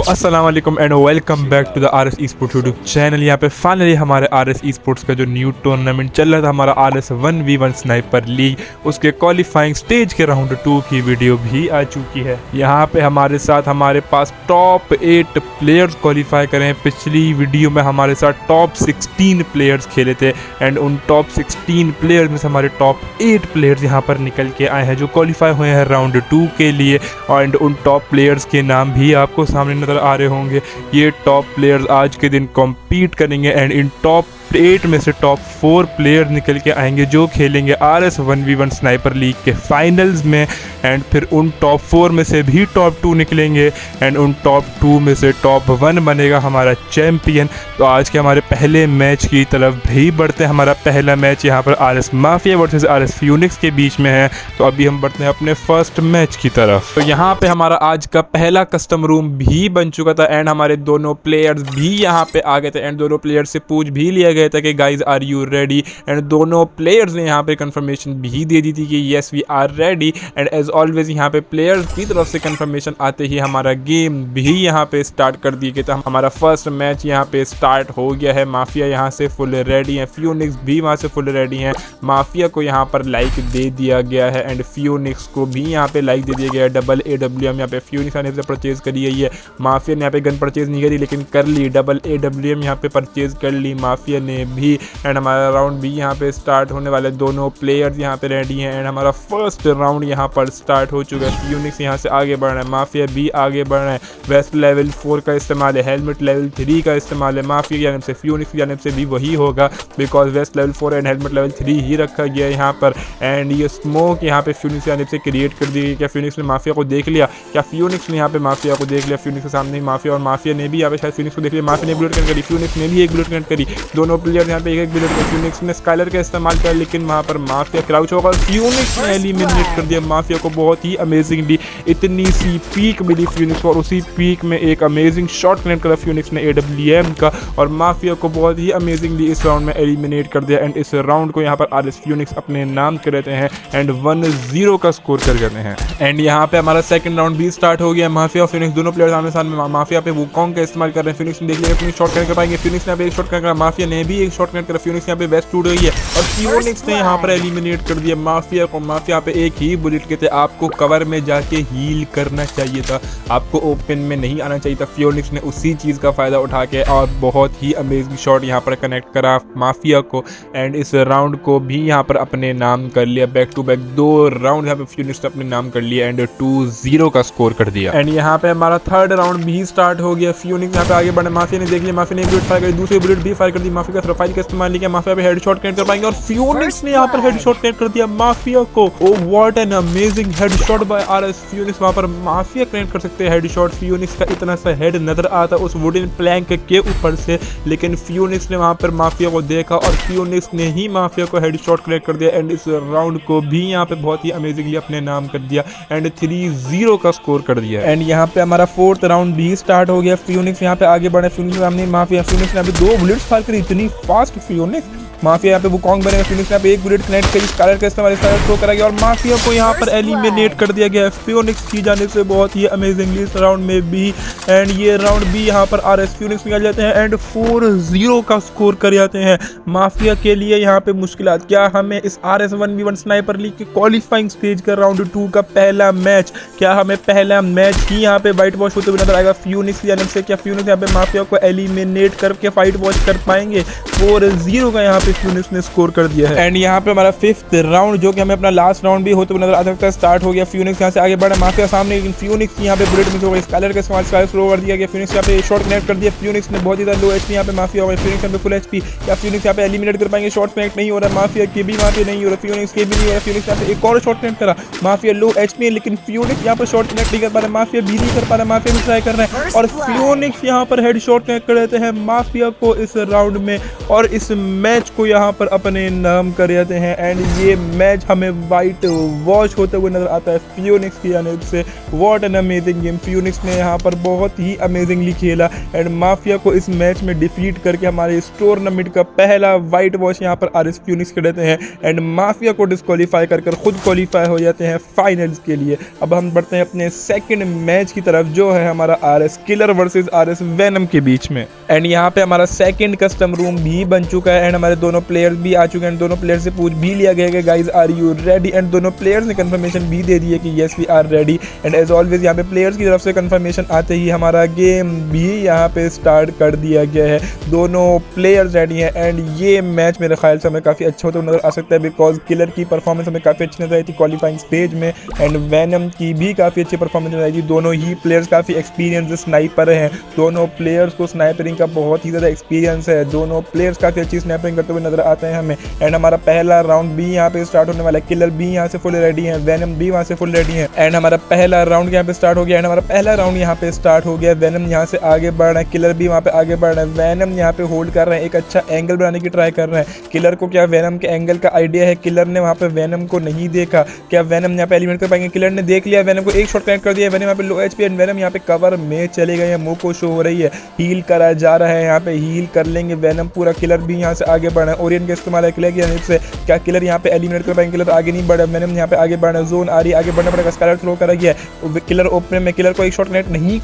अस्सलाम वालेकुम and welcome back to the RS Esports YouTube channel. यहाँ पे फाइनली हमारे RS Esports का जो न्यू टूर्नामेंट चल रहा था, हमारा RS 1v1 स्नाइपर लीग, उसके क्वालिफाइंग स्टेज के राउंड 2 की वीडियो भी आ चुकी है। यहाँ पे हमारे साथ हमारे पास टॉप 8 प्लेयर्स क्वालिफाई करे हैं। पिछली वीडियो में हमारे साथ टॉप 16 प्लेयर्स खेले थे एंड उन टॉप 16 प्लेयर्स में से हमारे टॉप 8 प्लेयर्स यहाँ पर निकल के आए हैं जो क्वालिफाई हुए हैं राउंड 2 के लिए। एंड उन टॉप प्लेयर्स के नाम भी आपको सामने नजर आ रहे होंगे। ये टॉप प्लेयर्स आज के दिन कॉम्पीट करेंगे एंड इन टॉप 8 में से टॉप 4 प्लेयर निकल के आएंगे जो खेलेंगे RS 1v1 स्नाइपर लीग के फाइनल्स में। एंड फिर उन टॉप 4 में से भी टॉप 2 निकलेंगे एंड उन टॉप 2 में से टॉप 1 बनेगा हमारा चैम्पियन। तो आज के हमारे पहले मैच की तरफ भी बढ़ते हैं। हमारा पहला मैच यहाँ पर RS mafia versus RS Phoenix के बीच में है। तो अभी हम बढ़ते हैं अपने फर्स्ट मैच की तरफ। तो यहाँ पे हमारा आज का पहला कस्टम रूम भी बन चुका था एंड हमारे दोनों प्लेयर्स भी यहाँ पे आ गए थे एंड दोनों प्लेयर्स से पूछ भी लिया गया था कि guys are you ready. And दोनों प्लेयर्स ने यहाँ पे कंफर्मेशन भी दे दी थी कि yes we are ready. And as always यहाँ पे प्लेयर्स की तरफ से कंफर्मेशन आते ही हमारा गेम भी यहाँ पे स्टार्ट कर दिया गया था। हमारा फर्स्ट मैच यहाँ पे स्टार्ट हो गया है। माफिया यहाँ से फुल रेडी है, फ्यूनिक्स भी वहाँ से फुल रेडी है। माफिया को यहाँ पर लाइक दे दिया गया है एंड फ्यूनिक्स को भी यहाँ पे लाइक दे दिया गया है। डबल AWM यहाँ पे फ्यूनिक्स ने परचेज करी है। ये माफिया ने यहाँ पे गन परचेज नहीं करी लेकिन कर ली, डबल AWM यहाँ पे परचेज कर ली माफिया ने भी। एंड हमारा राउंड भी यहाँ पे स्टार्ट होने वाले, दोनों प्लेयर्स यहाँ पे रेडी हैं एंड हमारा फर्स्ट राउंड यहाँ पर स्टार्ट हो चुका है। फ्यूनिक्स यहाँ से आगे बढ़ रहा है, माफिया भी आगे बढ़ रहा है। वेस्ट लेवल 4 का इस्तेमाल है, हेलमेट लेवल 3 का इस्तेमाल है माफिया की जानिब से। फ्यूनिक्स की जानिब से भी वही होगा because vest level 4 and helmet level 3 ही रखा गया है यहाँ पर। एंड ये स्मोक यहाँ पे फ्यूनिक्स की जानिब से क्रिएट कर दी गई। क्या फ्यूनिक्स ने माफिया को देख लिया? क्या फ्यूनिक्स ने यहाँ पे माफिया को देख लिया? फ्यूनिक्स के सामने ही माफिया और माफिया ने भी यहाँ पे शायद फ्यूनिक्स को देख लिया। माफिया ने बुलेट कनेक्ट करी, फ्यूनिक्स ने भी एक बुलेट कनेक्ट करी। दोनों प्लेयर यहाँ पे एक बुलेट कर, फ्यूनिक्स ने स्काइलर का इस्तेमाल किया लेकिन वहाँ पर माफिया क्राउच होगा। फ्यूनिक्स ने एलिमिनेट कर दिया माफिया को बहुत ही अमेजिंगली। इतनी सी पीक मिली फ्यूनिक्स को और उसी पीक में एक अमेजिंग शॉट कनेक्ट करा फ्यूनिक्स ने AWM का और माफिया को बहुत ही अमेजिंगली इस राउंड में एलिमिनेट कर दिया। एंड इस राउंड को यहाँ पर RS फ्यूनिक्स अपने नाम कर देते हैं एंड 1-0 का स्कोर कर देते हैं। एंड यहाँ पे हमारा सेकंड राउंड भी स्टार्ट हो गया। माफिया और फ्यूनिक्स दोनों प्लेयर आमने सामने। माफिया पे वुकोंग का इस्तेमाल कर रहे हैं, फ्यूनिक्स ने देख लिया फ्यूनिक्स शॉट कनेक्ट कर पाएंगे। फ्यूनिक्स ने एक शॉट कनेक्ट करा, माफिया ने भी एक शॉट कनेक्ट करा। फ्यूनिक्स यहाँ पे वेस्ट टूट गई है और फ्यूनिक्स ने यहाँ पर एलिमिनेट कर दिया माफिया को। माफिया पे एक ही बुलेट के थे, आपको कवर में जाके हील करना चाहिए था, आपको ओपन में नहीं आना चाहिए था। फ्यूनिक्स ने उसी चीज़ का फ़ायदा उठा के और बहुत ही अमेजिंग शॉट यहाँ पर कनेक्ट करा माफिया को एंड इस राउंड को भी यहाँ पर अपने नाम कर लिया। बैक टू बैक 2 राउंड यहाँ पे फ्यूनिक्स ने अपने नाम कर लिया एंड 2-0 का स्कोर कर दिया। एंड यहाँ पे हमारा थर्ड राउंड भी स्टार्ट हो गया। फ्यूनिक्स यहाँ पे आगे बढ़े, माफिया ने देख लिया, माफिया ने बुलेट फायर करी, दूसरी बुलेट भी फायर कर दी। माफिया का प्रोफाइल का इस्तेमाल नहीं किया, माफिया पे हेडशॉट कनेक्ट कर पाएंगे और फ्यूनिक्स ने यहाँ पर हेडशॉट कनेक्ट कर दिया माफिया को। Oh what an amazing headshot by RS Phoenix. वहाँ पर माफिया कनेक्ट कर सकते हैं हेडशॉट। फ्यूनिक्स का इतना सा हेड नजर आता उस वुडन प्लैंक के ऊपर से लेकिन फ्यूनिक्स ने वहाँ पर माफिया को देखा और फ्यूनिक्स ने ही माफिया को हेडशॉट कनेक्ट कर दिया एंड इस राउंड को भी यहाँ पे बहुत ही अमेजिंगली अपने नाम कर दिया एंड 3-0 का स्कोर कर दिया। एंड यहाँ पे हमारा फोर्थ राउंड भी स्टार्ट हो गया। फ्यूनिक्स यहाँ पे आगे बढ़े, फ्यूनिक्स के सामने माफिया। फ्यूनिक्स ने अभी 2 बुलेट्स फायर करी, इतनी फास्ट फ्यूनिक्स। माफिया यहाँ पे वुकोंग बनेगा, फ्यूनिक्स यहाँ पे एक बुलेट कनेक्ट करी, स्काइलर का इस्तेमाल थ्रो करा गया और माफिया को यहाँ पर एलिमिनेट कर दिया गया है फ्यूनिक्स की जाने से बहुत ही अमेजिंगली इस राउंड में भी। एंड ये राउंड भी यहाँ पर RS फ्यूनिक्स निकल जाते हैं एंड 4-0 का स्कोर कर जाते हैं। माफिया के लिए यहाँ पे मुश्किलात, क्या हमें इस RS 1v1 स्नाइपर लीग के क्वालिफाइंग स्टेज का राउंड 2 का पहला मैच, क्या हमें पहला मैच ही यहाँ पे वाइट वॉश होते हुए नजर आएगा फ्यूनिक्स की जानिब से? क्या फ्यूनिक्स यहाँ पे माफिया को एलिमिनेट करके फाइट वॉच कर पाएंगे? 4-0 का यहाँ पे फ्यूनिक्स ने स्कोर कर दिया है। एंड यहाँ पे हमारा फिफ्थ राउंड जो कि हमें अपना लास्ट राउंड भी होते हुए नजर आ सकता है स्टार्ट हो गया। फ्यूनिक्स यहाँ से आगे बढ़ा, माफिया सामने लेकिन फ्यूनिक्स यहाँ पे बुलेट मिस हो गई, स्काइलर का इस्तेमाल स्काइलर स्लो कर दिया गया। फ्यूनिक्स यहाँ पे शॉट कनेक्ट कर दिया, फ्यूनिक्स ने बहुत ही ज़्यादा लो HP यहाँ पे माफिया हो गई, फ्यूनिक्स यहाँ पे फुल HP। क्या फ्यूनिक्स यहाँ पे एलिमिनेट कर पाएंगे? शॉट कनेक्ट नहीं हो रहा, माफिया के भी वहाँ पे नहीं हो रहा, फ्यूनिक्स के भी नहीं हो रहा। फ्यूनिक्स यहाँ पे एक और शॉट कनेक्ट करा, माफिया लो HP है लेकिन फ्यूनिक्स यहाँ पर शॉट कनेक्ट नहीं कर पा रहा, माफिया भी नहीं कर पा रहा, माफिया भी ट्राई कर रहे हैं और फ्यूनिक्स यहाँ पर हेड शॉट कनेक्ट कर देते हैं माफिया को इस राउंड में और इस मैच को को यहाँ पर अपने नाम कर जाते हैं। एंड ये मैच हमें वाइट वॉश होते हुए नजर आता है फियोनिक्स की जानिब से। व्हाट एन अमेजिंग गेम, फियोनिक्स ने यहाँ पर बहुत ही अमेजिंगली खेला एंड माफिया को इस मैच में डिफीट करके हमारे इस टूर्नामेंट का पहला वाइट वॉश यहाँ पर आरएस फियोनिक्स कर देते हैं एंड माफिया को डिस्क्वालीफाई कर खुद क्वालिफाई हो जाते हैं फाइनल्स के लिए। अब हम बढ़ते हैं अपने सेकंड मैच की तरफ जो है हमारा RS killer versus RS venom के बीच में। एंड यहाँ पे हमारा सेकंड कस्टम रूम भी बन चुका है एंड हमारे दोनों प्लेयर्स भी आ चुके हैं। दोनों प्लेयर से पूछ भी लिया गया कि guys are you ready, and दोनों प्लेयर्स ने कंफर्मेशन भी दे दी है कि yes we are ready. And as always यहाँ पे प्लेयर्स की तरफ से कंफर्मेशन आते ही हमारा गेम भी यहाँ पे स्टार्ट कर दिया गया है। दोनों प्लेयर्स रेडी हैं एंड ये मैच मेरे ख्याल से हमें काफ़ी अच्छा होता नजर आ सकता है बिकॉज किलर की परफॉर्मेंस हमें काफ़ी अच्छी नजर आई थी क्वालिफाइंग स्टेज में एंड वेनम की भी काफ़ी अच्छी परफॉर्मेंस नजर आई थी। दोनों ही प्लेयर्स काफ़ी एक्सपीरियंस स्नाइपर हैं, दोनों प्लेयर्स को स्नाइपरिंग का बहुत ही ज़्यादा एक्सपीरियंस है। दोनों प्लेयर्स काफ़ी अच्छी स्नाइपरिंग करते हुए नजर आते हैं हमें। एंड हमारा पहला राउंड भी यहाँ पे स्टार्ट होने वाला है। किलर भी यहाँ से फुल रेडी है, वेनम भी वहाँ से फुल रेडी है एंड हमारा पहला राउंड यहाँ पे स्टार्ट हो गया। एंड हमारा पहला राउंड यहाँ पे स्टार्ट हो गया। वेनम यहाँ से आगे बढ़ रहा है, किलर भी वहाँ पे आगे बढ़ रहा है। वेनम यहाँ पे होल्ड कर रहे हैं, एक अच्छा एंगल बनाने की ट्राई कर रहे हैं। किलर को क्या वेनम के एंगल का आइडिया है? किलर ने वहाँ पे वेनम को नहीं देखा, क्या वेनम यहाँ पे एलिमिनेट कर पाएंगे? किलर ने देख लिया, वेनम को एक शॉट कनेक्ट कर दिया। वेनम यहाँ पे लो एचपी एंड वेनम यहाँ पे कवर में चले गए हैं। मुंह को शो हो रही है, हील करा जा रहा है, यहाँ पे हील कर लेंगे वेनम पूरा। किलर भी यहाँ से आगे बढ़ रहा है, ओरियन का इस्तेमाल है किलर की जानिब से। क्या किलर यहाँ पे एलिमिनेट कर पाएंगे? किलर आगे नहीं बढ़ा, वेनम यहाँ पे आगे बढ़ रहा है। जोन आ रही है, आगे बढ़ना पड़ेगा। स्कालर थ्रो करा गया है, किलर ओपन में, किलर को एक शॉट कनेक्ट नहीं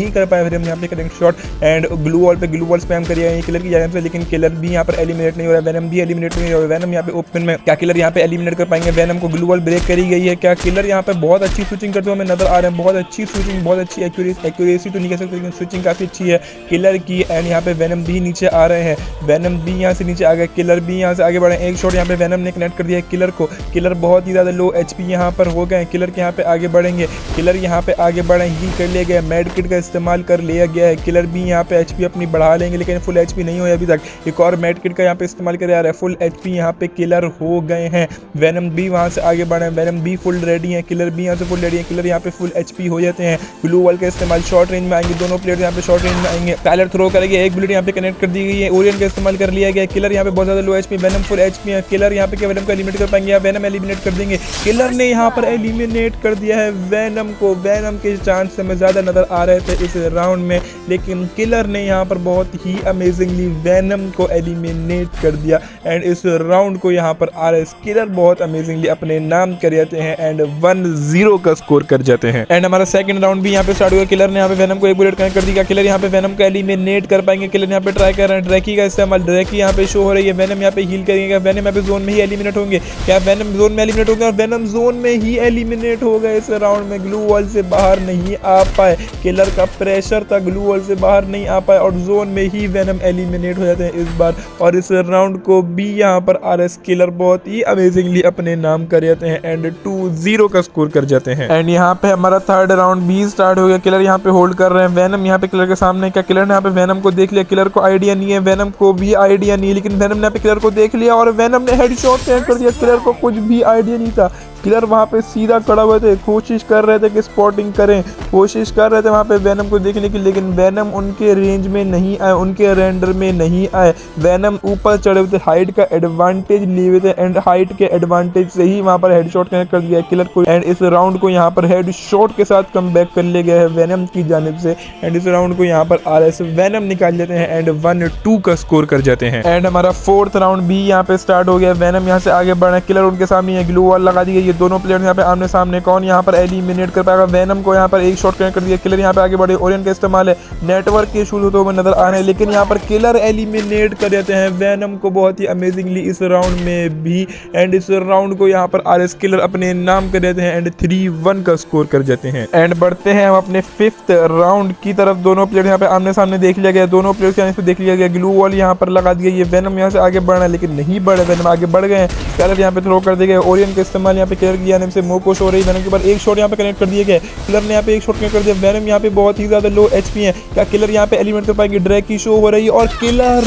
कर पाया वेनम यहाँ पे connect shot and glue wall पे ग्लू वॉल स्पैम करिए किलर की जानिब से, लेकिन किलर भी यहाँ पर एलिमिनेट नहीं हो रहा है। वेनम भी एलिमिनेट नहीं हो रहा है। वेनम यहाँ पे ओपन में, क्या किलर यहाँ पे एलिमिनेट कर पाएंगे? वेनम को ग्लू वॉल ब्रेक करी गई है। क्या किलर यहाँ पे बहुत अच्छी स्विचिंग करते हुए हमें नजर आ रहे हैं, बहुत अच्छी स्विचिंग, बहुत अच्छी एक्यूरेसी तो नहीं कह सकते लेकिन स्विचिंग काफी अच्छी है किलर की। एंड यहाँ पे वेनम भी नीचे आ रहे हैं, वेनम भी यहाँ से नीचे आ गए, किलर भी यहाँ से आगे बढ़े। एक शॉट यहाँ पे वेनम ने कनेक्ट कर दिया है किलर को। किलर बहुत ही ज्यादा लो एचपी यहाँ पर हो गए, किलर के यहाँ पे आगे बढ़ेंगे। किलर यहाँ पे आगे बढ़े, हील कर लिया गया, मेड किट का इस्तेमाल कर लिया गया है। किलर भी यहाँ पे एचपी अपनी बढ़ा लेंगे लेकिन फुल एचपी नहीं हुआ अभी तक। एक और मेड किट का यहाँ पे इस्तेमाल कर रहा है, फुल एचपी यहाँ पे किलर हो गए हैं। वेनम भी वहाँ से आगे बढ़े, वेनम भी फुल रेडी है, किलर भी यहाँ से फुल रेडी है। किलर यहाँ पे फुल एचपी हो जाते हैं। ग्लू वॉल का इस्तेमाल शॉर्ट रेंज में आएंगे, दोनों प्लेयर यहाँ पे शॉर्ट रेंज में आएंगे। टाइलर थ्रो करेंगे, एक बुलेट यहाँ पे कनेक्ट कर दी गई है, ओरियन का इस्तेमाल कर लिया गया। किलर यहाँ पे बहुत ज्यादा लो एचपी, वेनम फुल एचपी है। किलर यहाँ पे क्या वेनम को एलिमिनेट कर पाएंगे या वेनम एलिमिनेट कर देंगे? किलर ने यहाँ पर एलिमिनेट कर दिया है वेनम को। वेनम के चांस हमें ज्यादा नजर आ रहे थे इस राउंड में लेकिन किलर ने यहाँ पर बहुत ही अमेजिंगली वेनम को एलिमिनेट कर दिया एंड इस राउंड को यहाँ पर आरएस किलर बहुत अमेजिंगली अपने नाम कर जाते हैं एंड 1-0 का स्कोर कर जाते हैं। एंड हमारा सेकंड राउंड भी यहाँ पे स्टार्ट हुआ। किलर ने यहाँ पे वेनम को एक बुलेट कनेक्ट कर दिया। किलर यहाँ पे वेनम को एलिमिनेट कर पाएंगे? किलर यहाँ पे ट्राई कर रहे हैं ड्रैकी का इस्तेमाल, ड्रैकी यहाँ पे शो हो रही है। वेनम यहाँ पे हील करेंगे, वेनम यहाँ पे जोन में ही एलिमिनेट होंगे। क्या वेनम जोन में एलिमिनेट होंगे? और वेनम जोन में ही एलिमिनेट हो गए इस राउंड में, ग्लू वॉल से बाहर नहीं आ पाए। किलर का प्रेशर था, ग्लू वॉल से बाहर नहीं आ पाए और जोन में ही वेनम एलिमिनेट हो जाते हैं इस बार। और इस राउंड को भी यहाँ पर आरएस किलर बहुत ही अमेजिंगली अपने नाम कर जाते हैं एंड 2-0 का स्कोर कर जाते हैं। एंड यहाँ पे हमारा थर्ड राउंड भी स्टार्ट हो गया। किलर यहाँ पे होल्ड कर रहे हैं, वेनम यहाँ पे किलर के सामने। क्या किलर ने यहाँ पे वेनम को देख लिया? किलर को आइडिया नहीं है, वेनम को भी आइडिया नहीं है, लेकिन वेनम ने यहाँ पे किलर को देख लिया और वेनम ने हेडशॉट कनेक्ट कर दिया। किलर को कुछ भी आइडिया नहीं था, किलर वहाँ पे सीधा खड़ा हुए थे, कोशिश कर रहे थे कि स्पॉटिंग करें, कोशिश कर रहे थे वहाँ पे वेनम को देखने की, लेकिन वेनम उनके रेंज में नहीं आए, उनके रेंडर में नहीं आए। वेनम ऊपर चढ़े हुए थे, हाइट का एडवांटेज लिए हुए थे एंड हाइट के एडवांटेज से ही वहाँ पर हेडशॉट कनेक्ट कर दिया किलर को एंड इस राउंड को यहाँ पर हेडशॉट के साथ कम बैक कर लिया गया है वेनम की जानिब से एंड इस राउंड को यहाँ पर आरएस वेनम निकाल लेते हैं एंड 1-2 का स्कोर कर जाते हैं। एंड हमारा फोर्थ राउंड भी यहाँ पे स्टार्ट हो गया। वेनम यहाँ से आगे बढ़ा, किलर उनके सामने है, ग्लू वॉल लगा दी गई है, दोनों प्लेयर यहाँ पे आमने सामने। कौन यहाँ पर एलिमिनेट कर पाएगा? वेनम को यहाँ पर एक शॉट कनेक्ट कर दिया। किलर यहाँ पे आगे बढ़े, ओरियन का इस्तेमाल है, नेटवर्क के इशूज होते हुए नजर आ रहे हैं लेकिन यहाँ पर किलर एलिमिनेट कर देते हैं वेनम को बहुत ही अमेजिंगली इस राउंड में भी एंड इस राउंड को यहाँ पर आरएस किलर अपने नाम कर देते हैं एंड 3-1 का स्कोर कर जाते हैं। एंड बढ़ते हैं हम अपने फिफ्थ राउंड की तरफ। दोनों प्लेयर यहाँ पे आमने सामने देख लिया गया, दोनों प्लेयर यहाँ पे देख लिया गया, ग्लू वॉल यहाँ पर लगा दी गई है। वेनम यहाँ से आगे बढ़ना है लेकिन नहीं बढ़े, वेनम आगे बढ़ गए हैं, किलर यहाँ पे थ्रो कर दिए गए, ओरियन का इस्तेमाल यहाँ पे किलर की जानिब से मोह कोश हो रही है। वेनम के ऊपर एक शॉट यहाँ पे कनेक्ट कर दिए गए, किलर ने यहाँ पे एक शॉट कनेक्ट कर दिया। वेनम यहाँ पे बहुत ही ज्यादा लो एचपी है, क्या किलर यहाँ पे एलिमिनेट कर पाएंगे? ड्रैकी शो हो रही है और किलर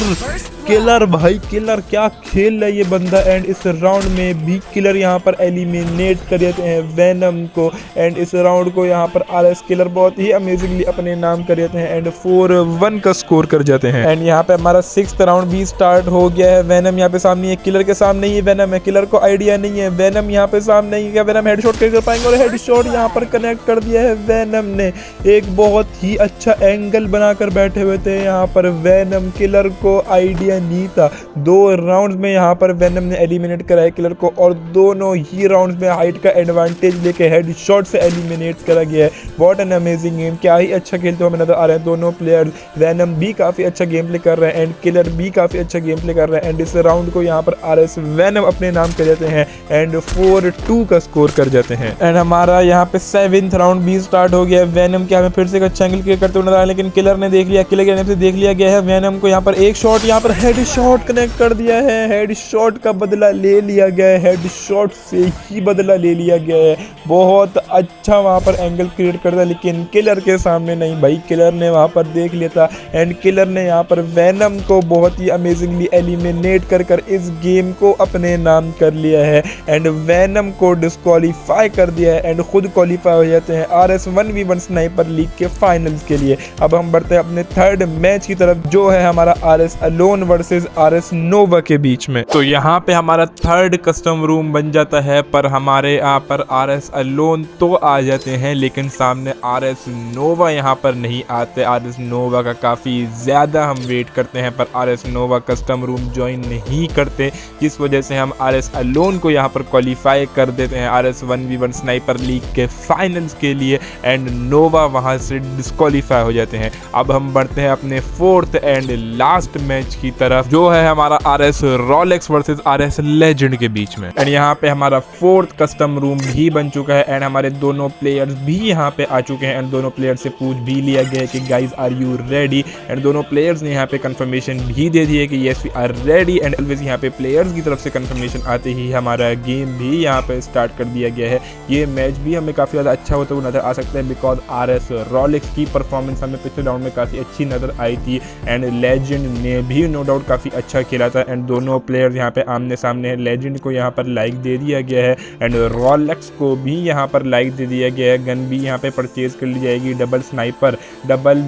किलर भाई किलर क्या खेल रहा है ये बंदा। एंड इस राउंड में भी किलर यहाँ पर एलिमिनेट कर देते हैं वेनम को। एंड इस राउंड को यहाँ पर आरएस किलर बहुत ही अमेजिंगली अपने नाम कर देते हैं एंड 4-1 का स्कोर कर जाते हैं। एंड यहाँ पे हमारा 6th राउंड भी स्टार्ट हो गया है। वेनम यहाँ पे सामने है, किलर के सामने ही वेनम है। किलर को आइडिया नहीं है वेनम यहाँ पे सामने ही क्या वेनम हेडशॉट कर पाएंगे, और हेडशॉट यहाँ पर कनेक्ट कर दिया है वेनम ने। एक बहुत ही अच्छा एंगल बनाकर बैठे हुए थे यहाँ पर वेनम। किलर को आइडिया नहीं था। 2 राउंड्स में यहाँ पर वेनम ने एलिमिनेट करा है किलर को, और दोनों ही राउंड्स में हाइट का एडवांटेज लेके हेडशॉट से एलिमिनेट करा गया है। व्हाट एन अमेजिंग गेम, क्या ही अच्छा खेलते हुए नजर आ रहे हैं दोनों प्लेयर्स। वेनम भी काफी अच्छा गेम प्ले कर रहे हैं एंड किलर भी काफी अच्छा गेम प्ले कर रहे हैं। एंड इस राउंड को यहाँ पर आरएस वेनम अपने नाम कर देते हैं एंड 4-2 का स्कोर कर जाते हैं। एंड हमारा यहाँ पे 7th राउंड भी स्टार्ट हो गया है। वेनम के हमें फिर से एक अच्छा एंगल क्लियर करते हुए नजर आ रहा है, लेकिन किलर ने देख लिया, किलर के नाम से देख लिया गया है। वेनम को यहाँ पर एक शॉट यहाँ पर हेडशॉट कनेक्ट कर दिया है। हेडशॉट का बदला ले लिया गया है, हेडशॉट से ही बदला ले लिया गया है। बहुत अच्छा वहाँ पर एंगल क्रिएट कर दिया, लेकिन किलर के सामने नहीं भाई। किलर ने वहाँ पर देख लिया था एंड किलर ने यहाँ पर वेनम को बहुत ही अमेजिंगली एलिमिनेट कर इस गेम को अपने नाम कर लिया है एंड वेनम को डिस्क्वालीफाई कर दिया है एंड खुद क्वालिफाई हो जाते हैं RS 1v1 स्नाइपर लीग के फाइनल्स के लिए। अब हम बढ़ते हैं अपने 3rd मैच की तरफ, जो है हमारा RS अलोन वर्सेस RS नोवा के बीच में। तो यहाँ पे हमारा 3rd कस्टम रूम बन जाता है, पर हमारे यहाँ पर RS अलोन तो आ जाते हैं, लेकिन सामने RS नोवा यहाँ पर नहीं आते। RS नोवा का काफ़ी ज़्यादा हम वेट करते हैं, पर RS नोवा कस्टम रूम ज्वाइन नहीं करते, जिस वजह से हम RS अलोन को यहाँ पर क्वालिफाई कर देते हैं RS 1v1 स्नाइपर लीग के फाइनल्स के लिए एंड नोवा वहाँ से डिस्क्वालीफाई हो जाते हैं। अब हम बढ़ते हैं अपने 4th एंड लास्ट मैच की तरफ, जो है हमारा RS Rolex versus RS legend के बीच में। एंड यहाँ पे हमारा 4th कस्टम रूम भी बन चुका है एंड हमारे दोनों प्लेयर्स भी यहाँ पे आ चुके हैं एंड दोनों प्लेयर्स से पूछ भी लिया गया है कि guys are you ready. And दोनों प्लेयर्स ने यहाँ पे कंफर्मेशन भी दे दी है कि yes we are ready. And always यहाँ पे प्लेयर्स की तरफ से कंफर्मेशन आते ही हमारा गेम भी यहाँ पे स्टार्ट कर दिया गया है। ये मैच भी हमें काफ़ी ज़्यादा अच्छा होता हुआ नजर आ सकता है, बिकॉज RS रोलेक्स की परफॉर्मेंस हमें पिछले राउंड में काफ़ी अच्छी नज़र आई थी एंड लेजेंड ने भी नो डाउट काफ़ी अच्छा खेला था। एंड दोनों प्लेयर्स यहाँ पे आमने सामने है। लेजेंड को यहाँ पर लाइक दे दिया गया है एंड रोलेक्स को भी यहाँ पर लाइक दे दिया गया है। गन भी यहाँ पे परचेज कर ली जाएगी, डबल स्नाइपर, डबल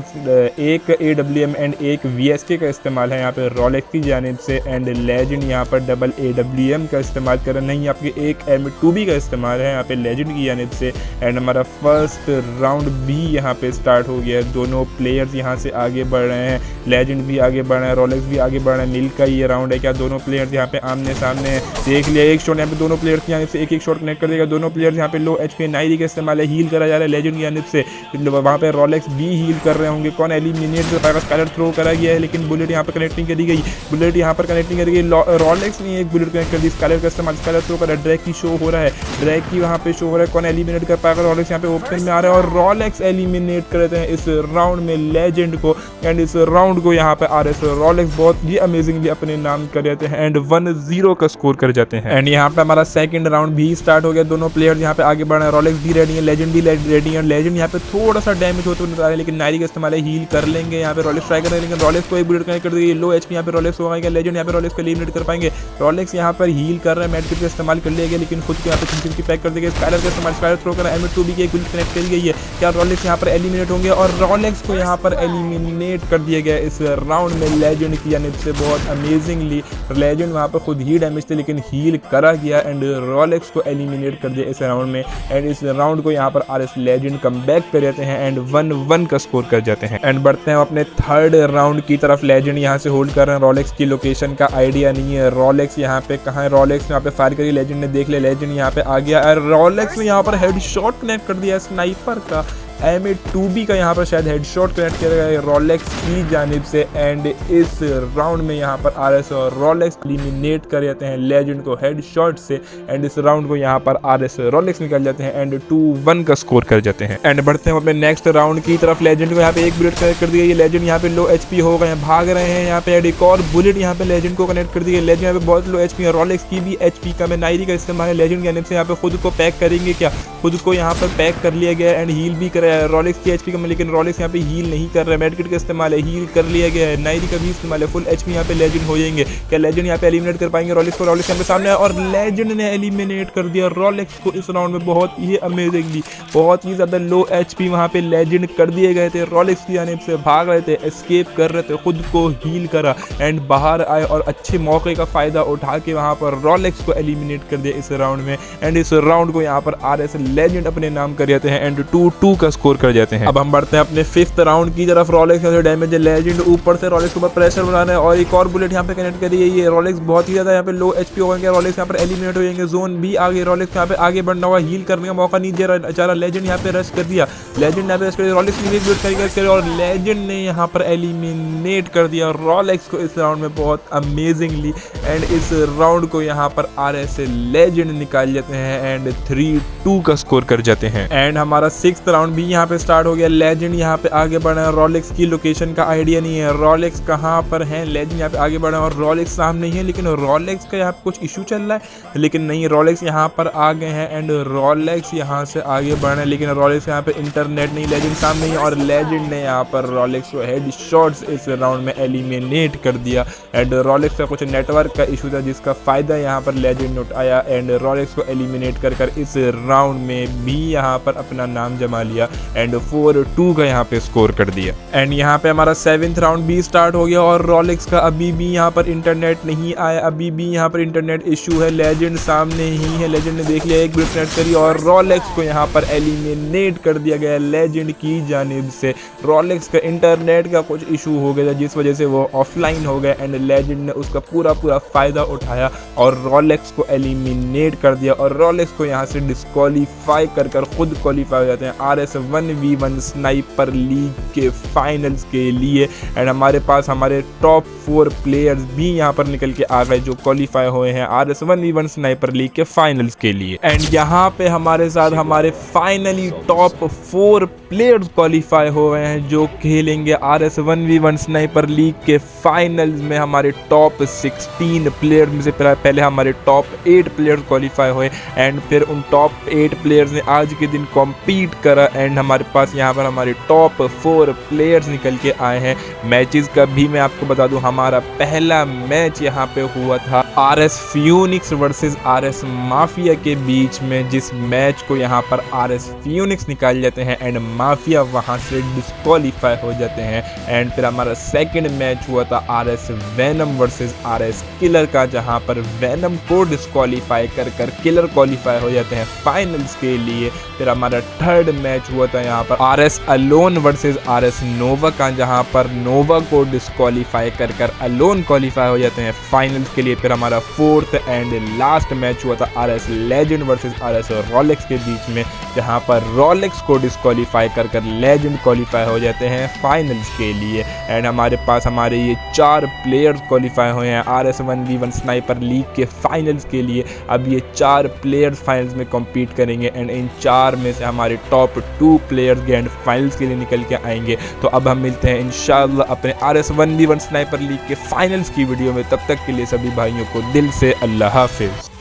एक AWM एंड एक VSK का इस्तेमाल है यहाँ पे रोलेक्स की जानिब से। एंड लेजेंड यहाँ पर डबल AWM का इस्तेमाल कर रहे नहीं, आपके एक M2B का इस्तेमाल है यहाँ पे लेजेंड की जानिब से। एंड हमारा 1st राउंड भी यहाँ पे स्टार्ट हो गया है। दोनों प्लेयर्स यहाँ से आगे बढ़ रहे हैं, लेजेंड भी आगे बढ़ रहे हैं, रोलेक्स भी आगे बढ़ रहे हैं। मिल का ये राउंड है क्या, दोनों प्लेयर्स यहाँ पे आमने सामने देख लिया। एक शॉट यहाँ पे दोनों प्लेयर्स की जानिब से एक शॉट कनेक्ट कर देगा। दोनों प्लेयर्स यहाँ पे लो HP नाइरी का इस्तेमाल है, हील करा जा रहा है लेजेंड की जानिब से। वहाँ पे रोलेक्स भी हील कर रहे होंगे। कौन एलिमिनेट कर पाएगा, स्काइलर थ्रो करा गया है, लेकिन बुलेट यहाँ पर कनेक्टिंग करी गई। बुलेट यहाँ पर कनेक्टिंग करी गई, रोलेक्स ने एक बुलेट कनेक्ट कर दी। स्काइलर का इस्तेमाल, स्काइलर थ्रो कर रहा है, ड्रैग की शो हो रहा है, ड्रैग की वहाँ पे शो हो रहा है। कौन एलिमिनेट कर पाएगा, रोलेक्स यहाँ पे ओपन में आ रहा है और रोलेक्स एलिमिनेट कर देते हैं इस राउंड में लेजेंड को। एंड इस राउंड को यहाँ पे RS रोलेक्स बहुत ही अमेजिंगली अपने नाम कर देते हैं एंड 1-0 का स्कोर कर जाते हैं। एंड यहाँ पे हमारा 2nd राउंड भी स्टार्ट हो गया। दोनों प्लेयर्स यहाँ पे आगे बढ़ रहे हैं, रोलेक्स भी रेडी है, लेजेंड भी रेडी है। लेजेंड यहाँ पे थोड़ा सा डैमेज होते हुए नजर आ रहा है, लेकिन नाइरी का इस्तेमाल है, हील कर लेंगे। यहाँ पे रोलेक्स ट्राई कर रहे हैं, लेकिन रोलेक्स को एक बुलेट कनेक्ट कर देगी, लो HP यहाँ पे रोलेक्स होगा। लेजेंड यहाँ पे रोलेक्स को एलिमिनेट कर पाएंगे। रोलेक्स यहाँ पर हील कर रहे हैं, मेडकिट का इस्तेमाल कर लिया गया, लेकिन खुद को यहाँ पे 50 पैक कर देंगे। स्काइलर का इस्तेमाल, स्काइलर थ्रो कर M2B की एक बुलेट कनेक्ट करी गई है। क्या रोलेक्स यहाँ पर एलिमिनेट होंगे, और रोलेक्स को यहाँ पर एलिमिनेट कर दिया गया इस राउंड में लेजेंड की जानिब से बहुत अमेजिंगली। लेजेंड वहाँ पर खुद ही डैमेज थे, लेकिन हील करा गया एंड रोलेक्स को एलिमिनेट कर दिया इस राउंड में। एंड इस राउंड को यहाँ पर RS लेजेंड कम बैक कर जाते हैं एंड 1-1 का स्कोर कर जाते हैं। एंड बढ़ते हैं अपने 3rd राउंड की तरफ। लेजेंड यहाँ से होल्ड कर रहे हैं, रोलेक्स की लोकेशन का आइडिया नहीं है। रोलेक्स यहाँ पे कहाँ है, रोलेक्स यहाँ पे फायर करी, लेजेंड ने देख लिया, लेजेंड यहाँ पे आ गया और रोलेक्स ने यहाँ पर हेडशॉट कनेक्ट कर दिया स्नाइपर का। MA2B का यहाँ पर शायद हेडशॉट कनेक्ट किया गया है रोलेक्स की जानिब से। एंड इस राउंड में यहाँ पर RS और रोलेक्स एलिमिनेट कर जाते हैं लेजेंड को हेडशॉट से। एंड इस राउंड को यहाँ पर RS रोलेक्स निकल जाते हैं एंड 2-1 का स्कोर कर जाते हैं। एंड बढ़ते हैं अपने नेक्स्ट राउंड की तरफ। लेजेंड को यहाँ पे एक बुलेट कनेक्ट कर दी गई है, लेजेंड यहाँ पे लो HP हो गए हैं, भाग रहे हैं यहाँ पे। एक और बुलेट यहाँ पे लेजेंड को कनेक्ट कर दी गई, लेजेंड यहाँ पे बहुत लो HP है, रोलेक्स की भी HP का नाइरी का इस्तेमाल है। लेजेंड के जानिब से यहाँ पे खुद को पैक करेंगे क्या, खुद को यहाँ पर पैक कर लिया गया एंड हील भी कर रहे हैं रॉलेक्स की एचपी कम, लेकिन रॉलेक्स यहाँ पे हील नहीं कर रहे हैं। मेडकिट का इस्तेमाल है, हील कर लिया गया है। नाइरी का भी इस्तेमाल है, फुल एचपी यहाँ पे लेजेंड हो जाएंगे। क्या लेजेंड यहाँ पे एलिमिनेट कर पाएंगे रॉलेक्स को? रॉलेक्स यहाँ पे सामने है और लेजेंड ने एलिमिनेट कर दिया रॉलेक्स को इस राउंड में। बहुत ही अमेजिंगली, बहुत ही ज़्यादा लो एचपी वहाँ पे लेजेंड कर दिए गए थे। रॉलेक्स की जानिब से भाग रहे थे, एस्केप कर रहे थे, खुद को हील करा एंड बाहर आए और अच्छे मौके का फ़ायदा उठा के वहाँ पर रॉलेक्स को एलिमिनेट कर दिया इस राउंड में। एंड इस राउंड को यहाँ पर आरएस लेजेंड अपने नाम कर जाते हैं एंड 2-2 का स्कोर कर जाते हैं। अब हम बढ़ते हैं अपने 5th राउंड की तरफ। रॉलेक्स का डैमेज है, लेजेंड ऊपर से रॉलेक्स के ऊपर प्रेशर बनाना है और एक और बुलेट यहाँ पे कनेक्ट करी है। ये रॉलेक्स बहुत ही ज़्यादा यहाँ पे लो एचपी हो गए, रॉलेक्स यहाँ पर एलिमिनेट हो जाएंगे। जोन भी आ गई, रॉलेक्स यहाँ पे आगे बढ़ना हुआ, हील करने का मौका नहीं दे रहा चारा। लेजेंड यहाँ पे रश कर दिया, लेजेंड यहाँ पे रश कर दिया, रॉलेक्स ने भी करके और लेजेंड ने यहाँ पर एलिमिनेट कर दिया रॉलेक्स को इस राउंड में बहुत अमेजिंगली। एंड इस राउंड को यहाँ पर आरएस लेजेंड निकाल जाते हैं एंड 3-2 का स्कोर कर जाते हैं। एंड हमारा 6th राउंड भी यहाँ पे स्टार्ट हो गया। लेजेंड यहाँ पे आगे बढ़ा है, रॉलेक्स की लोकेशन का आइडिया नहीं है, रॉलेक्स कहाँ पर है। लेजेंड यहाँ पे आगे बढ़ा है और रॉलेक्स सामने ही है, लेकिन रॉलेक्स का यहाँ पे कुछ इशू चल रहा है, लेकिन नहीं, रॉलेक्स यहाँ पर आ गए हैं एंड रॉलेक्स यहाँ से आगे बढ़ रहे हैं, लेकिन रॉलेक्स यहाँ पे इंटरनेट नहीं, लेजेंड सामने ही और लेजेंड ने यहाँ पर रॉलेक्स को हेड शॉट्स इस राउंड में एलिमिनेट कर दिया। एंड रॉलेक्स का कुछ नेटवर्क का इशू था जिसका फायदा यहाँ पर लेजेंड उठाया एंड रॉलेक्स को एलिमिनेट कर इस राउंड में भी यहाँ पर अपना नाम जमा लिया एंड 4-2 का यहाँ पे स्कोर कर दिया। एंड यहाँ पे हमारा 7th राउंड भी स्टार्ट हो गया और रॉलेक्स का अभी भी यहाँ पर इंटरनेट नहीं आया, अभी भी यहाँ पर इंटरनेट इशू है। लेजेंड सामने ही है, लेजेंड ने देख लिया, एक बुलेट कनेक्ट करी और रॉलेक्स को यहाँ पर एलिमिनेट कर दिया गया लेजेंड की जानिब से। रॉलेक्स का इंटरनेट का कुछ इशू हो गया था जिस वजह से वो ऑफलाइन हो गया एंड लेजेंड ने उसका पूरा फ़ायदा उठाया और रॉलेक्स को एलिमिनेट कर दिया और रॉलेक्स को यहाँ से डिस्क्वालीफाई कर खुद क्वालिफाई हो जाते हैं RS 1v1 स्नाइपर लीग के फाइनल्स के लिए। एंड हमारे पास हमारे टॉप 4 प्लेयर्स भी यहाँ पर निकल के आ गए जो क्वालिफाई हुए हैं RS 1v1 स्नाइपर लीग के फाइनल्स के लिए। एंड यहाँ पे हमारे साथ हमारे फाइनली टॉप 4 प्लेयर्स क्वालिफाई हो गए हैं जो खेलेंगे RS 1v1 स्नाइपर लीग के फाइनल्स में। हमारे टॉप 16 प्लेयर्स में से पहले हमारे टॉप 8 प्लेयर्स क्वालिफाई हुए एंड फिर उन टॉप 8 प्लेयर्स ने आज के दिन कॉम्पीट करा एंड हमारे पास यहाँ पर हमारे टॉप 4 प्लेयर्स निकल के आए हैं। मैचेस का भी मैं आपको बता दूं, हमारा पहला मैच यहाँ पे हुआ था RS Phoenix versus RS mafia के बीच में, जिस मैच को यहाँ पर RS फ्यूनिक्स निकाल जाते हैं एंड माफिया वहाँ से डिस्क्वालीफाई हो जाते हैं। एंड फिर हमारा सेकंड मैच हुआ था RS venom versus RS killer का, जहाँ पर वेनम को डिस्क्वालीफाई कर किलर क्वालिफाई हो जाते हैं फाइनल्स के लिए। फिर हमारा थर्ड मैच हुआ था यहाँ पर RS अलोन वर्सेस RS नोवा का, जहाँ पर नोवा को डिस्क्वालीफाई कर अलोन क्वालिफाई हो जाते हैं फाइनल्स के लिए। फिर हमारा फोर्थ एंड लास्ट मैच हुआ था RS legend versus RS Rolex के बीच में, जहाँ पर रॉलेक्स को डिस्क्वालीफाई कर लेजेंड क्वालिफाई हो जाते हैं फाइनल्स के लिए। एंड हमारे पास हमारे ये 4 प्लेयर्स क्वालिफाई हुए हैं RS 1v1 स्नाइपर लीग के फाइनल्स के लिए। अब ये 4 प्लेयर्स फाइनल्स में कम्पीट करेंगे एंड इन 4 में से हमारे टॉप 2 प्लेयर्स ग्रैंड फाइनल्स के लिए निकल के आएंगे। तो अब हम मिलते हैं इंशाल्लाह अपने RS 1v1 स्नाइपर लीग के फाइनल्स की वीडियो में। तब तक के लिए सभी भाइयों को दिल से अल्लाह हाफिज़।